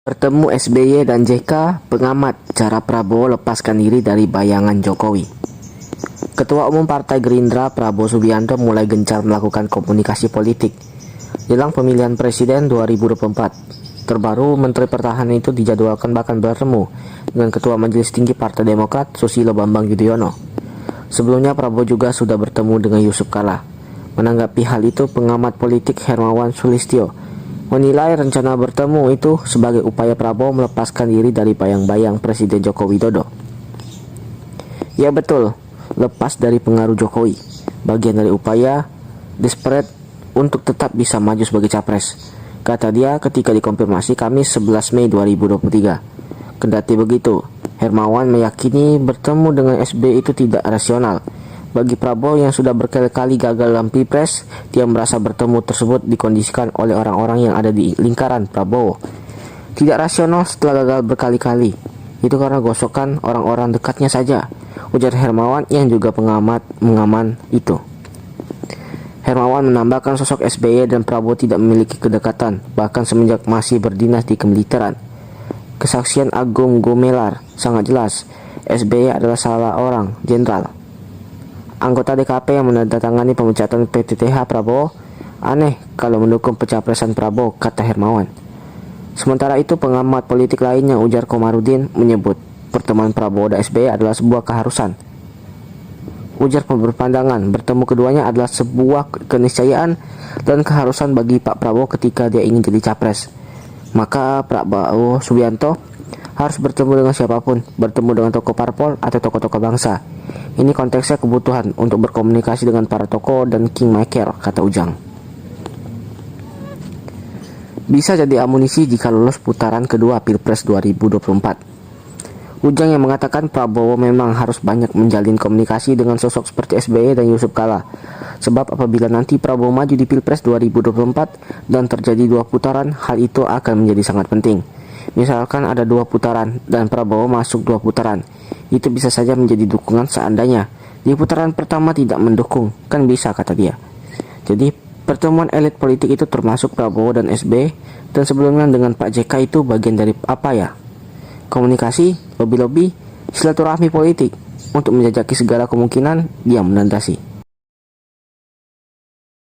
Bertemu SBY dan JK, pengamat cara Prabowo lepaskan diri dari bayangan Jokowi. Ketua Umum Partai Gerindra Prabowo Subianto mulai gencar melakukan komunikasi politik jelang pemilihan presiden 2024. Terbaru, Menteri Pertahanan itu dijadwalkan bahkan bertemu dengan Ketua Majelis Tinggi Partai Demokrat Susilo Bambang Yudhoyono. Sebelumnya Prabowo juga sudah bertemu dengan Yusuf Kala. Menanggapi hal itu, pengamat politik Hermawan Sulistyo menilai rencana bertemu itu sebagai upaya Prabowo melepaskan diri dari bayang-bayang Presiden Joko Widodo. Ya betul, lepas dari pengaruh Jokowi, bagian dari upaya desperate untuk tetap bisa maju sebagai capres, kata dia ketika dikonfirmasi Kamis 11 Mei 2023. Kendati begitu, Hermawan meyakini bertemu dengan SBY itu tidak rasional. Bagi Prabowo yang sudah berkali-kali gagal dalam Pilpres, dia merasa bertemu tersebut dikondisikan oleh orang-orang yang ada di lingkaran Prabowo. Tidak rasional setelah gagal berkali-kali. Itu karena gosokan orang-orang dekatnya saja, ujar Hermawan yang juga pengaman itu. Hermawan menambahkan sosok SBY dan Prabowo tidak memiliki kedekatan, bahkan semenjak masih berdinas di kemiliteran. Kesaksian Agung Gumelar sangat jelas, SBY adalah salah orang jenderal anggota DKP yang menandatangani pemecatan PTTH Prabowo. Aneh kalau mendukung pencapresan Prabowo, kata Hermawan. Sementara itu, pengamat politik lainnya ujar Komarudin menyebut pertemuan Prabowo dan SBY adalah sebuah keharusan. Ujar berpandangan bertemu keduanya adalah sebuah keniscayaan dan keharusan bagi Pak Prabowo ketika dia ingin jadi capres. Maka Prabowo Subianto harus bertemu dengan siapapun, bertemu dengan tokoh parpol atau tokoh-tokoh bangsa. Ini konteksnya kebutuhan untuk berkomunikasi dengan para tokoh dan kingmaker, kata Ujang. Bisa jadi amunisi jika lolos putaran kedua Pilpres 2024. Ujang yang mengatakan Prabowo memang harus banyak menjalin komunikasi dengan sosok seperti SBY dan Yusuf Kala. Sebab apabila nanti Prabowo maju di Pilpres 2024 dan terjadi dua putaran, hal itu akan menjadi sangat penting. Misalkan ada dua putaran dan Prabowo masuk dua putaran, itu bisa saja menjadi dukungan seandainya di putaran pertama tidak mendukung, kan bisa, kata dia. Jadi pertemuan elit politik itu termasuk Prabowo dan SBY, dan sebelumnya dengan Pak JK itu bagian dari apa ya? Komunikasi, lobby-lobby, silaturahmi politik untuk menjajaki segala kemungkinan dia menandasi.